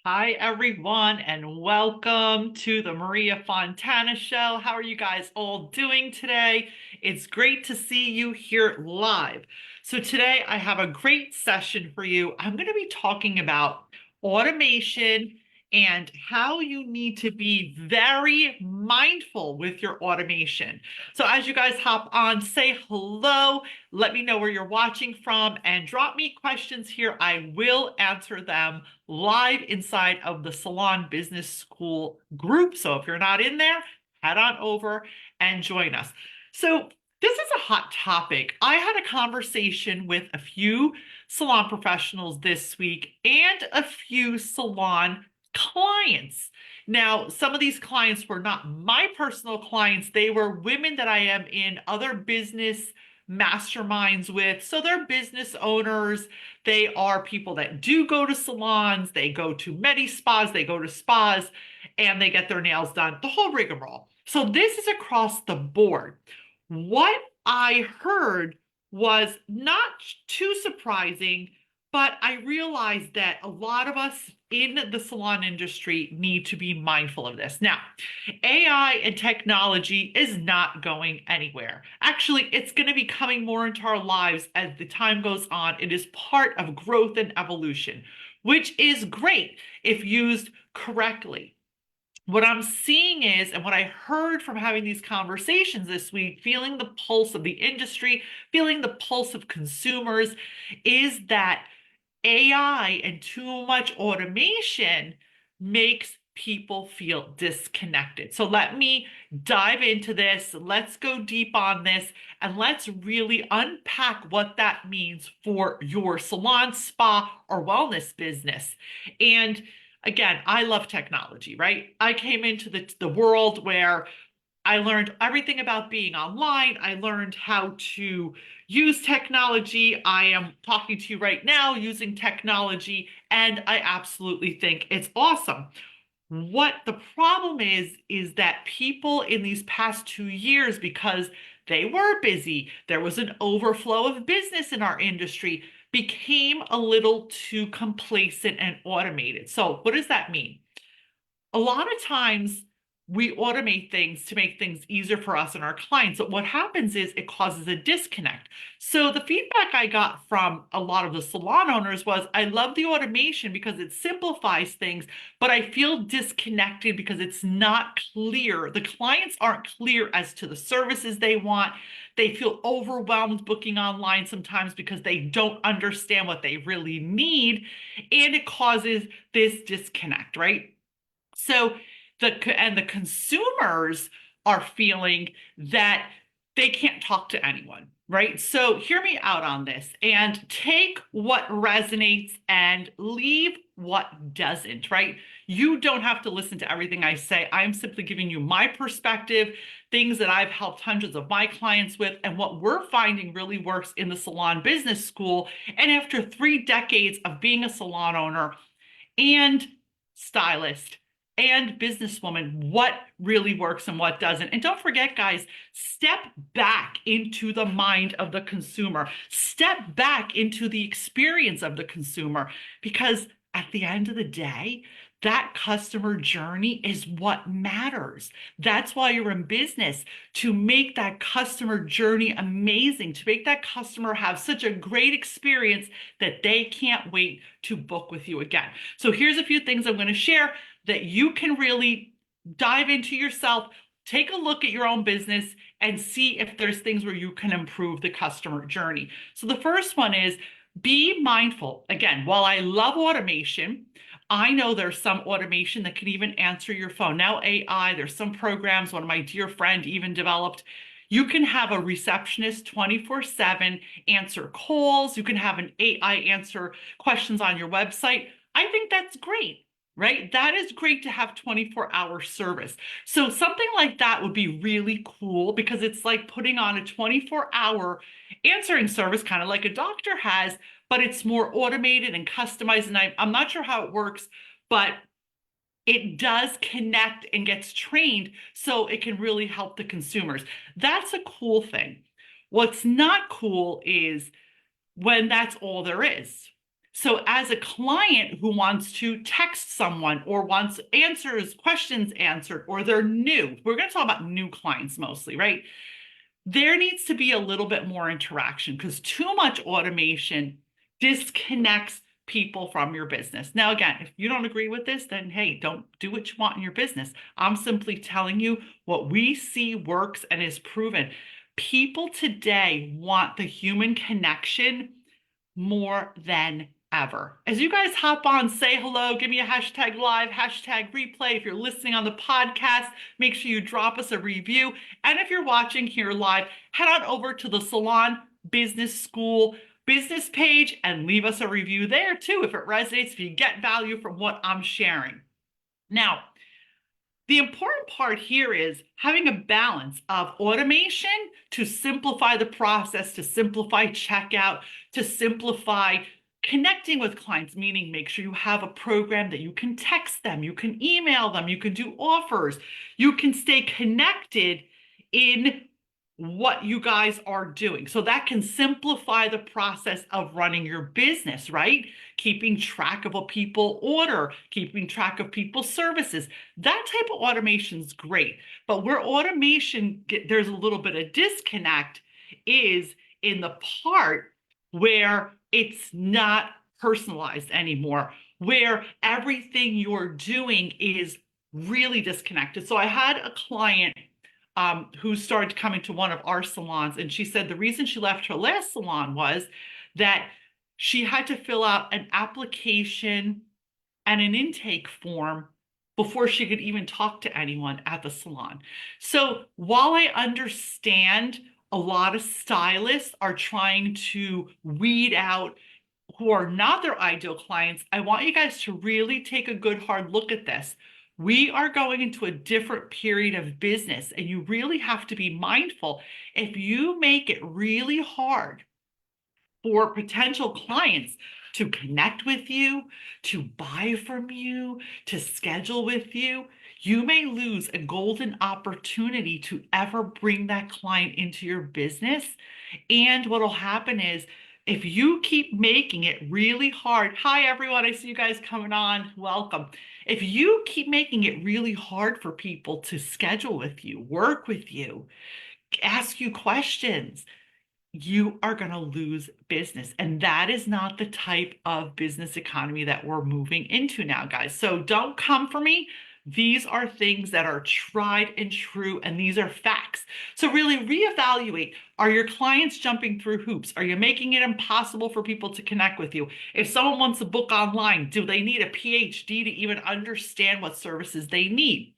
Hi, everyone, and welcome to the Maria Fontana Show. How are you guys all doing today? It's great to see you here live. So, today I have a great session for you. I'm going to be talking about automation and how you need to be very mindful with your automation. So, as you guys hop on, say hello. Let me know where you're watching from and drop me questions here. I will answer them live inside of the Salon Business School group. So if you're not in there, head on over and join us. So this is a hot topic. I had a conversation with a few salon professionals this week and a few salon clients. Now, some of these clients were not my personal clients. They were women that I am in other business masterminds with. So they're business owners. They are people that do go to salons, they go to medi spas, they go to spas, and they get their nails done, the whole rigmarole. So this is across the board. What I heard was not too surprising, but I realized that a lot of us in the salon industry need to be mindful of this. Now, AI and technology is not going anywhere. Actually, it's going to be coming more into our lives as the time goes on. It is part of growth and evolution, which is great if used correctly. What I'm seeing is, and what I heard from having these conversations this week, feeling the pulse of the industry, feeling the pulse of consumers, is that AI and too much automation makes people feel disconnected. So let me dive into this. Let's go deep on this and let's really unpack what that means for your salon, spa, or wellness business. And again, I love technology, right? I came into the world where I learned everything about being online. I learned how to use technology. I am talking to you right now using technology, and I absolutely think it's awesome. What the problem is that people in these past 2 years, because they were busy, there was an overflow of business in our industry, became a little too complacent and automated. So, what does that mean? A lot of times we automate things to make things easier for us and our clients. But what happens is it causes a disconnect. So the feedback I got from a lot of the salon owners was, I love the automation because it simplifies things, but I feel disconnected because it's not clear. The clients aren't clear as to the services they want. They feel overwhelmed booking online sometimes because they don't understand what they really need. And it causes this disconnect, right? So the consumers are feeling that they can't talk to anyone, right? So hear me out on this and take what resonates and leave what doesn't, right? You don't have to listen to everything I say. I'm simply giving you my perspective, things that I've helped hundreds of my clients with, and what we're finding really works in the salon business school. And after 3 decades of being a salon owner and stylist and businesswoman, what really works and what doesn't. And don't forget, guys, step back into the mind of the consumer, step back into the experience of the consumer, because at the end of the day, that customer journey is what matters. That's why you're in business, to make that customer journey amazing, to make that customer have such a great experience that they can't wait to book with you again. So here's a few things I'm going to share that you can really dive into yourself, take a look at your own business, and see if there's things where you can improve the customer journey. So the first one is, be mindful. Again, while I love automation, I know there's some automation that can even answer your phone. Now AI, there's some programs, one of my dear friend even developed. You can have a receptionist 24/7 answer calls. You can have an AI answer questions on your website. I think that's great, right? That is great to have 24-hour service. So something like that would be really cool because it's like putting on a 24-hour answering service, kind of like a doctor has, but it's more automated and customized. And I'm not sure how it works, but it does connect and gets trained so it can really help the consumers. That's a cool thing. What's not cool is when that's all there is. So as a client who wants to text someone or wants answers, questions answered, or they're new, we're going to talk about new clients mostly, right? There needs to be a little bit more interaction because too much automation disconnects people from your business. Now, again, if you don't agree with this, then hey, don't do what you want in your business. I'm simply telling you what we see works and is proven. People today want the human connection more than ever. As you guys hop on, say hello, give me a hashtag live, hashtag replay. If you're listening on the podcast, make sure you drop us a review. And if you're watching here live, head on over to the Salon Business School business page and leave us a review there too if it resonates, if you get value from what I'm sharing. Now, the important part here is having a balance of automation to simplify the process, to simplify checkout, to simplify connecting with clients, meaning make sure you have a program that you can text them, you can email them, you can do offers, you can stay connected in what you guys are doing. So that can simplify the process of running your business, right? Keeping track of what people order, keeping track of people's services. That type of automation is great. But where automation, there's a little bit of disconnect is in the part where it's not personalized anymore, where everything you're doing is really disconnected. So I had a client who started coming to one of our salons. And she said the reason she left her last salon was that she had to fill out an application and an intake form before she could even talk to anyone at the salon. So while I understand a lot of stylists are trying to weed out who are not their ideal clients, I want you guys to really take a good hard look at this. We are going into a different period of business, and you really have to be mindful. If you make it really hard for potential clients to connect with you, to buy from you, to schedule with you, you may lose a golden opportunity to ever bring that client into your business. And what will happen is if you keep making it really hard, hi everyone, I see you guys coming on, welcome. If you keep making it really hard for people to schedule with you, work with you, ask you questions, you are going to lose business. And that is not the type of business economy that we're moving into now, guys. So don't come for me. These are things that are tried and true, and these are facts. So really reevaluate. Are your clients jumping through hoops? Are you making it impossible for people to connect with you? If someone wants to book online, do they need a PhD to even understand what services they need?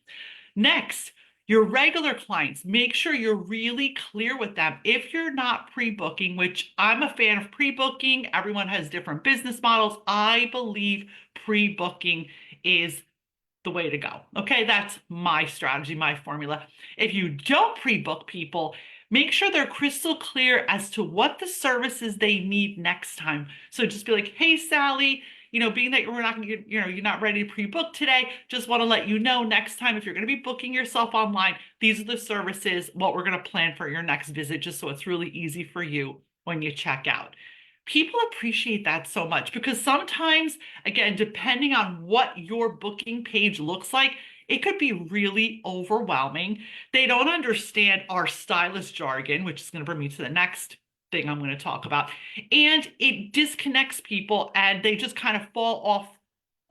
Next, your regular clients, make sure you're really clear with them. If you're not pre-booking, which I'm a fan of pre-booking, everyone has different business models. I believe pre-booking is the way to go. Okay, that's my strategy, my formula. If you don't pre-book people, make sure they're crystal clear as to what the services they need next time. So just be like, hey, Sally, being that we're not, you're not ready to pre-book today, just want to let you know next time if you're going to be booking yourself online, these are the services, what we're going to plan for your next visit, just so it's really easy for you when you check out. People appreciate that so much because sometimes, again, depending on what your booking page looks like, it could be really overwhelming. They don't understand our stylist jargon, which is going to bring me to the next thing I'm going to talk about. And it disconnects people and they just kind of fall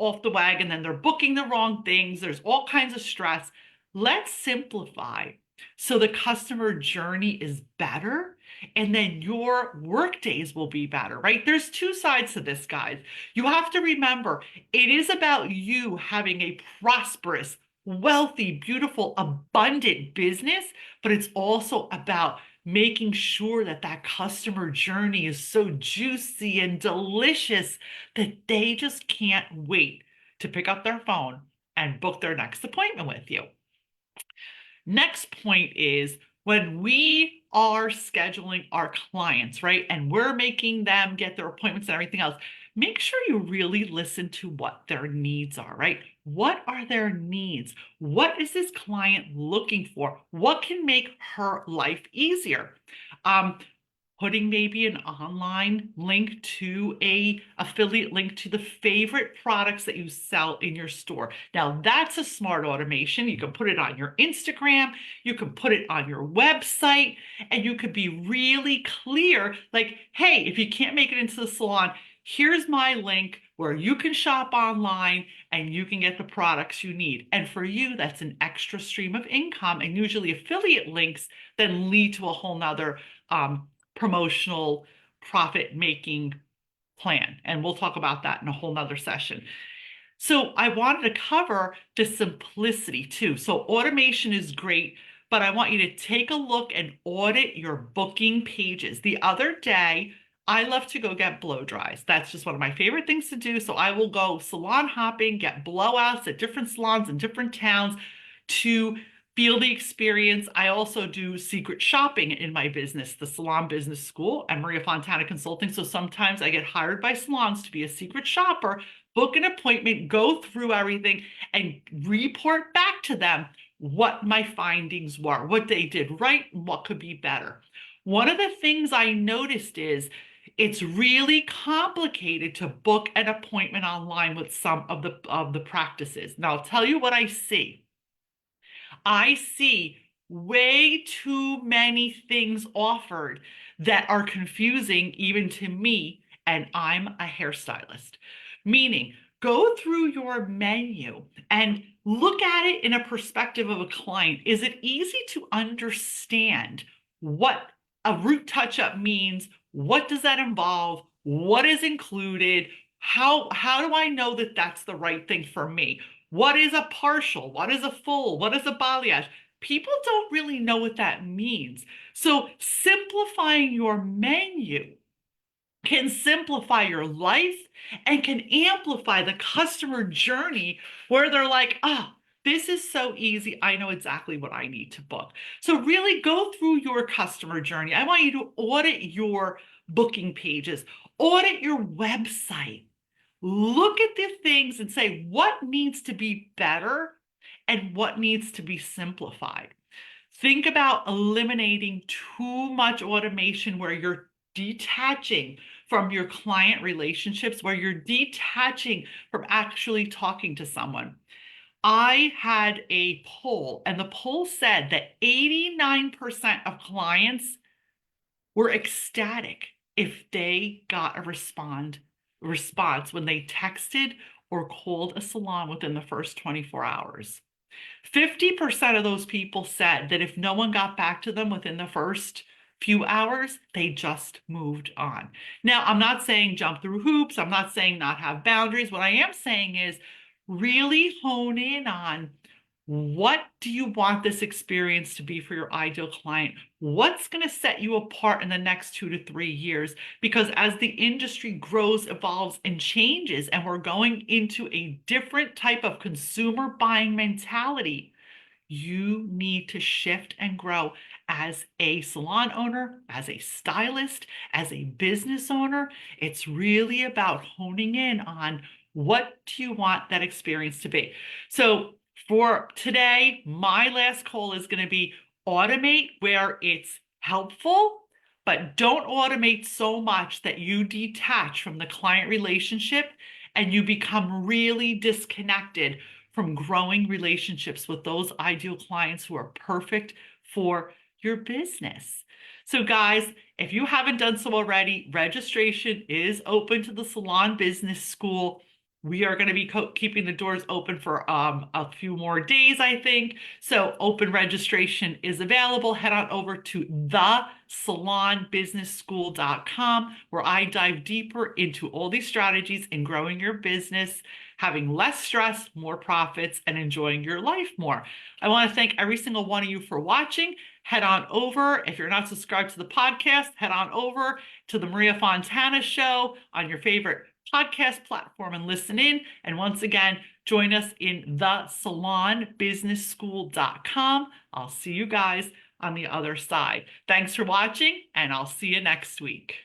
off the wagon, then they're booking the wrong things. There's all kinds of stress. Let's simplify so the customer journey is better and then your work days will be better, right? There's two sides to this, guys. You have to remember, it is about you having a prosperous, wealthy, beautiful, abundant business, but it's also about making sure that that customer journey is so juicy and delicious that they just can't wait to pick up their phone and book their next appointment with you. Next point is when we are scheduling our clients, right? And we're making them get their appointments and everything else, make sure you really listen to what their needs are, right? What are their needs? What is this client looking for? What can make her life easier? putting maybe an online link to a affiliate link to the favorite products that you sell in your store. Now that's a smart automation. You can put it on your Instagram, you can put it on your website, and you could be really clear, like, hey, if you can't make it into the salon, here's my link where you can shop online and you can get the products you need. And for you, that's an extra stream of income. And usually affiliate links then lead to a whole nother promotional profit making plan. And we'll talk about that in a whole nother session. So I wanted to cover the simplicity too. So automation is great, but I want you to take a look and audit your booking pages. The other day, I love to go get blow dries. That's just one of my favorite things to do. So I will go salon hopping, get blowouts at different salons in different towns to feel the experience. I also do secret shopping in my business, the Salon Business School and Maria Fontana Consulting. So sometimes I get hired by salons to be a secret shopper, book an appointment, go through everything, and report back to them what my findings were, what they did right, and what could be better. One of the things I noticed is it's really complicated to book an appointment online with some of the practices. Now, I'll tell you what I see. I see way too many things offered that are confusing even to me, and I'm a hairstylist. Meaning, go through your menu and look at it in a perspective of a client. Is it easy to understand what a root touch-up means? What does that involve? What is included? How do I know that that's the right thing for me? What is a partial? What is a full? What is a balayage? People don't really know what that means. So simplifying your menu can simplify your life and can amplify the customer journey where they're like, oh, this is so easy. I know exactly what I need to book. So really go through your customer journey. I want you to audit your booking pages, audit your website. Look at the things and say what needs to be better and what needs to be simplified. Think about eliminating too much automation where you're detaching from your client relationships, where you're detaching from actually talking to someone. I had a poll, and the poll said that 89% of clients were ecstatic if they got a response when they texted or called a salon within the first 24 hours. 50% of those people said that if no one got back to them within the first few hours, they just moved on. Now, I'm not saying jump through hoops. I'm not saying not have boundaries. What I am saying is really hone in on what do you want this experience to be for your ideal client? What's going to set you apart in the next 2 to 3 years? Because as the industry grows, evolves, and changes, and we're going into a different type of consumer buying mentality, you need to shift and grow as a salon owner, as a stylist, as a business owner. It's really about honing in on what do you want that experience to be. So for today, my last call is going to be automate where it's helpful, but don't automate so much that you detach from the client relationship and you become really disconnected from growing relationships with those ideal clients who are perfect for your business. So guys, if you haven't done so already, registration is open to the Salon Business School. We are going to be keeping the doors open for a few more days, I think. So open registration is available. Head on over to thesalonbusinessschool.com where I dive deeper into all these strategies in growing your business, having less stress, more profits, and enjoying your life more. I want to thank every single one of you for watching. Head on over. If you're not subscribed to the podcast, head on over to the Maria Fontana Show on your favorite podcast platform and listen in. And once again, join us in thesalonbusinessschool.com. I'll see you guys on the other side. Thanks for watching, and I'll see you next week.